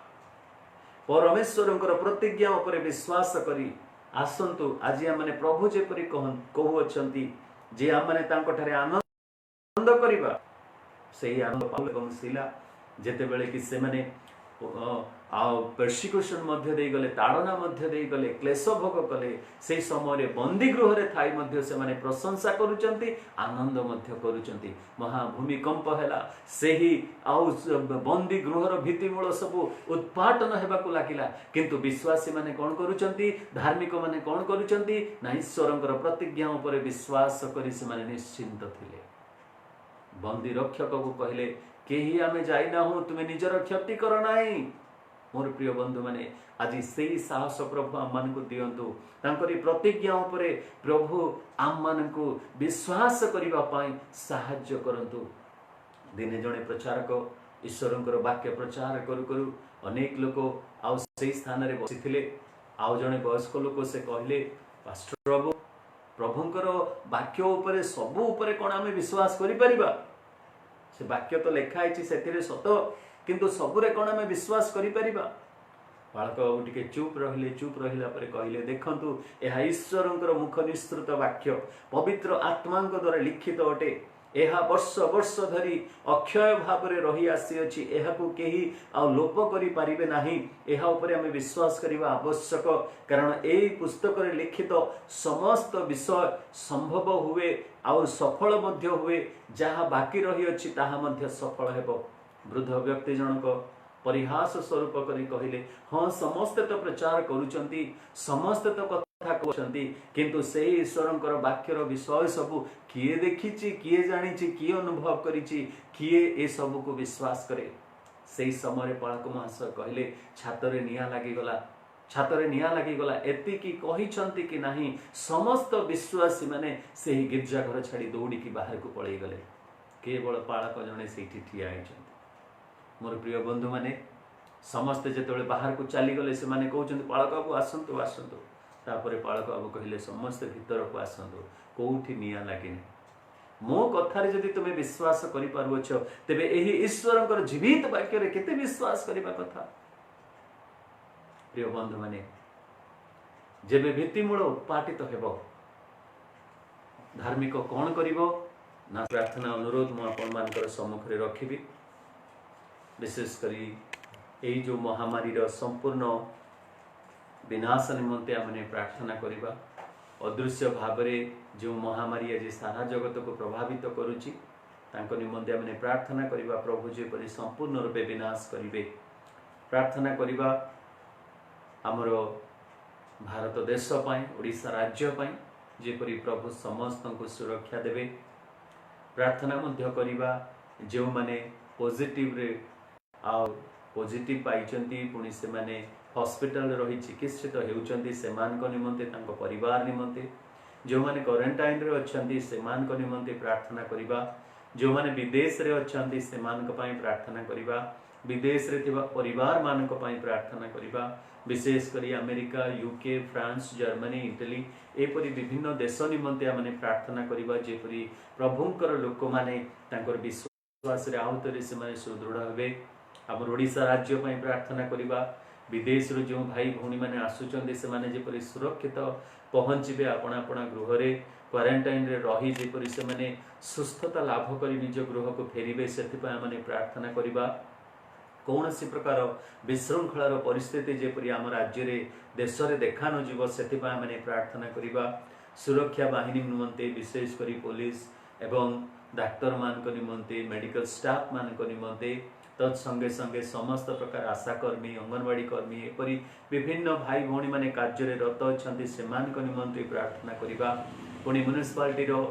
परमेश्वर प्रतिज्ञा उपरे विश्वास करी आसंतु आज आम प्रभु जेपरी कहूअछंती जे आम माने आनंद करिबा से आनंद पाउल एवं सिला जेतेबेले कि से माने पर्सिक्यूशन मध्य दे गले, ताड़ना मध्य दे गले, क्लेश भोग कले, से समय बंदी गृह रे थाई मध्य से माने प्रशंसा करूचंती, आनंद मध्य करूचंती। महाभूमिकंप हैला, सेही आउ बंदी गृह रो भित्तिमूल सब उत्पाटन हेबाकु लागिला, किंतु विश्वासी माने कोन करूचंती, धार्मिक माने कोन करूचंती ना ईश्वरंकर प्रतिज्ञा उपरे विश्वास करी से माने निश्चिंत थिले। बंदी रक्षक को कहले केही आमे जाई ना हो, तुमे निजर क्षति कर नाही। मोर प्रिय बंधु माने आज से साहस प्रभु आम मान को दियंतु, तांकरी प्रतिज्ञा उपरे प्रभु आम मान को विश्वास करबा पई सहाय्य करंतु। दिने जणे प्रचारक ईश्वरंकर वाक्य प्रचार करू करू अनेक लोक आउ से स्थान रे बसिथिले। आउ जणे वयस्क लोक से कहले पास्टर प्रभु प्रभुंकर वाक्य उपरे सब उपरे कोन आमे विश्वास करि परिबा? से वाक्य तो लिखाई से सत, किंतु सबुरे कौन आम विश्वास करि परिबा? बालक बाबू टिके चुप रहिले, चुप रहिला परे कहले देखंतु एहा ईश्वरंकर मुख निस्तृत वाक्य पवित्र आत्मांक द्वारा लिखित अटे। एहा वर्ष वर्ष धरी अक्षय भाव रे रही आसी अछि, एहाकु केही आ लोप करि पारिबे नाही। एहा उपरे आमे विश्वास करिबा आवश्यक, कारण एई पुस्तक रे लिखित समस्त विषय संभव हुए आ सफल मध्य हुए, जहा बाकी रही अछि ताहा मध्य सफल हेबो। वृद्ध व्यक्ति जनक परिहास स्वरूप करी कहले हाँ समस्ते तो प्रचार करूचंती, समस्ते तो कथा कहउचंती, किंतु से ईश्वरंकर वाक्यर विषय सबु किए देखिछि, किए जानिछि, किए अनुभव करिछि, किए ए सबु को विश्वास करे। सेही समय पाळक महाशय कहले छातरे निया लागि गला, छातरे निया लागि गला, एतिकी कहिछंती कि नाही समस्त विश्वासी माने सेही गिरजा घर छाड़ी दौड़ी की बाहर को पळै गले, केवल पाळक जणे सेठी ठिया आइछंती। मोर प्रिय बंधु माने समस्ते जेतेबेले बाहर को चली गले से माने कहउचंती पाळक बाबू आसंतु आसंतु, तापरे पाळक बाबू कहले समस्ते भीतर को आसंतु, कोउठी निया लागिनी। मो कथारे जदि तुमे विश्वास करि पारुछ तेबे एही ईश्वरंकर जीवित वाक्य रे केते विश्वास करिबा कथा। प्रिय बंधु माने जेबे भित्तिमूल उत्पाटित हेबो धार्मिक कौन करिबो ना प्रार्थना अनुरोध मु आपण मानकर सम्मुख रे रखिबी। विशेष करी एई जो महामारी रो संपूर्ण विनाश निमंते आमने प्रार्थना करिबा। अदृश्य भाव में जो महामारी आज सारा जगत को प्रभावित करुच्ची तांको निमंते आमने प्रार्थना करिबा। प्रभु जेपरि संपूर्ण रूपे विनाश करिवे प्रार्थना करिबा। आमर भारत देश पाई, ओडिशा राज्य पाई जेपरि प्रभु समस्त को सुरक्षा देवे प्रार्थना मध्य करिबा। जो माने पॉजिटिव रे आ पॉजिटिव पाइचंती पुणी से माने हॉस्पिटल रही चिकित्सित होउचंती सेमानक निमंते तांको परिवार निमंते, जो माने क्वारंटाइन रे अछंती सेमानक निमंते प्रार्थना करिबा। जो माने विदेश रे अछंती सेमानक पई प्रार्थना करिबा। विदेश रे थिबा परिवार मानक पई प्रार्थना करिबा। विशेष करी America, UK, France, Germany, Italy एपरि विभिन्न देश निमंते आमने प्रार्थना करिबा जेपरि प्रभुंकर लोक माने तांकर विश्वास रे आहुतरे से माने सुदृढ़ हेबे। आम ओडिशा राज्य पई प्रार्थना करिबा। विदेश रो जो भाई भौणी माने आसुचंदे से माने जेपरि सुरक्षित पहुंचबे अपना अपना गृह रे क्वारंटाइन रे रही जेपरि से माने सुस्थता लाभ करी निज गृह को फेरिबे सेति पई आमने प्रार्थना करिबा। कौन सी प्रकार विशृंखलार परिस्थिति जेपरि आम राज्य रे देश रे देखा न जीव सेति पई आमने प्रार्थना करिबा। सुरक्षा बाहिनी निमंते विशेष करी पुलिस एवं डाक्टर मान निमंते, मेडिकल स्टाफ मान निमंते, तत्संगे संगे समस्त प्रकार आशाकर्मी, अंगनवाड़ी कर्मी एपरी विभिन्न भाई भौणी माने कार्य रे रत अछंती सेमान निमंते प्रार्थना करिबा। पुणी म्युनिसिपालिटी रो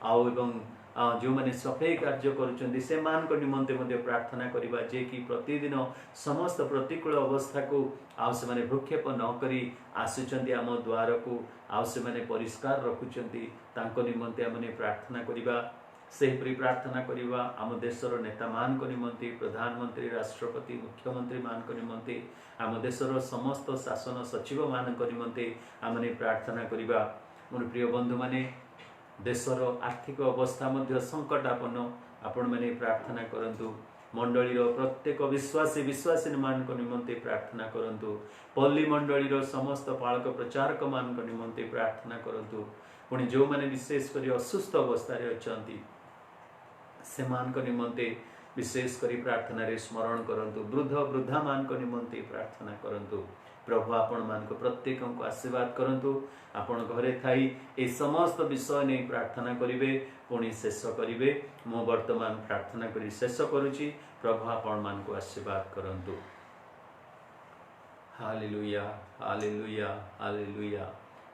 आउ एवं जो मैंने सफाई कार्य करुँच से मान निमंते मध्य प्रार्थना करवा जे कि प्रतिदिन समस्त प्रतिकूल अवस्था को आउ से माने भ्रूक्षेप नक आसुचंती आम द्वार को आउ से माने परिष्कार रखुचंती तांको निमंते आमने प्रार्थना करवा सेहीपरि प्रार्थना करवा आम देशर नेता मान निमंते प्रधानमंत्री राष्ट्रपति मुख्यमंत्री मान निमंते आम देशर समस्त शासन सचिव मान निमंते आमने प्रार्थना करवा। मोर प्रिय बंधु माने देशर आर्थिक अवस्था मध्य संकटापन्न आपण माने प्रार्थना करंतु। मंडलीर प्रत्येक विश्वासी मान निमंते प्रार्थना करंतु। पल्ली मंडलीर समस्त पालक प्रचारक मान निमंते प्रार्थना करंतु। पुणी जो माने विशेषकर असुस्थ अवस्था अच्छी से मान निमंते विशेषकर प्रार्थना रे स्मरण करंतु। वृद्ध वृद्धा मान निमंते प्रार्थना करंतु। प्रभु आपण मान प्रत्येक को आशीर्वाद करंतु। आपण घरे थाई ए समस्त विषय नहीं प्रार्थना करिवे पुणी शेष करिवे। मो वर्तमान प्रार्थना करी शेष करुची। प्रभु आपण मान को आशीर्वाद करंतु। हालेलुया हालेलुया हालेलुया।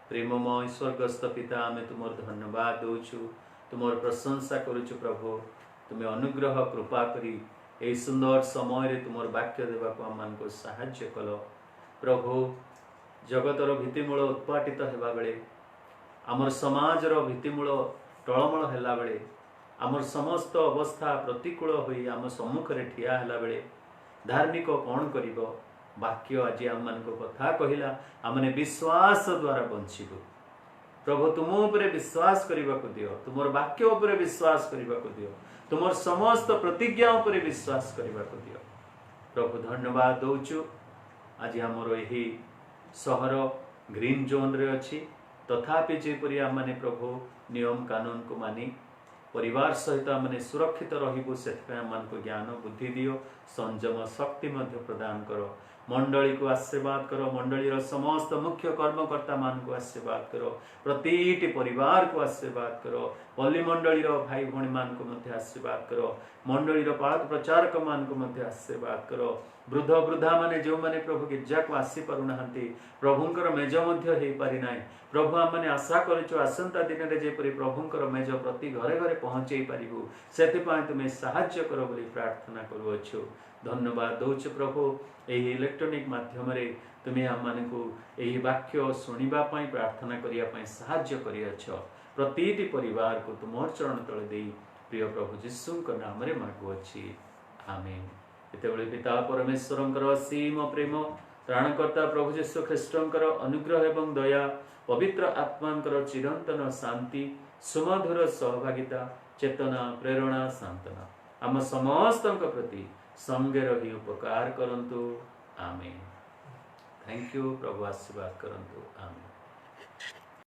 प्रेममय स्वर्गस्थ पिता आमे तुमर धन्यवाद दउछु तुमर प्रशंसा करुछु। प्रभु तुम्हें अनुग्रह कृपा करी ए सुंदर समय रे तुमर वाक्य देवा को आम मान को सहाय्य कल। प्रभु जगतर भित्तिमूल उत्पाटित हेबा बेले आमर समाजर भित्तिमूल टळमळ हेला बेले आमर समस्त अवस्था प्रतिकूल होई आम सम्मुख रे ठिया हेला बेले धार्मिक कौन करिवो वाक्य आज आम मान को कथा कहिला आमने विश्वास द्वारा बंचिबो। प्रभु तुम उपरे विश्वास करने को दियो तुमर वाक्य उपरे विश्वास करने को दियो तुमर समस्त प्रतिज्ञा उपरे विश्वास करने को दियो। प्रभु धन्यवाद दउछु। आज आमर यही सहर ग्रीन जोन रे अच्छी तथापि जेपरि आम माने प्रभु नियम कानून को मानी परिवार सहित आम माने सुरक्षित रहिबु सेथि आम मान को ज्ञान बुद्धि दियो संयम शक्ति मध्य प्रदान करो। मंडली को आशीर्वाद करो। मंडलीर समस्त मुख्य कर्मकर्ता मान को आशीर्वाद करो। प्रतिटी परिवार को आशीर्वाद करो। पल्ली मंडलीर भाई भौणी मान को मध्य आशीर्वाद करो। मंडलीर पालक प्रचारक मान को मध्य आशीर्वाद करो। वृद्ध वृद्धा माने जो माने प्रभु गिरजा को आसी पारु नाहंती प्रभुंकर मेज मध्य हे पारि नाही। प्रभु आम माने आशा करिछु आसंता दिन रे जेपरि प्रभुंकर मेज प्रति घरे घरे पहुंचई पारिबु सेति पाए तुमे सहाय्य करो बोली प्रार्थना करूछु। धन्यवाद दउछु प्रभु एही इलेक्ट्रॉनिक माध्यम रे तुमे आम माने को एही वाक्य सुनिबा पई प्रार्थना करिया पई सहाय्य करियाछ। प्रतिटी परिवार को तुमर चरण तळे देई प्रिय प्रभु यीशु को नाम रे मागुअछि आमेन। एतेबेले पिता परमेश्वरंकर असीम प्रेम त्राणकर्ता प्रभु यीशु ख्रीष्टंकर अनुग्रह एवं दया पवित्र आत्मांकर चिरंतन शांति सुमधुर सहभागिता चेतना प्रेरणा सांत्वना आम समस्तंक प्रति संगे रही उपकार करंतु आमेन। थैंक यू प्रभु आशीर्वाद करंतु आमेन।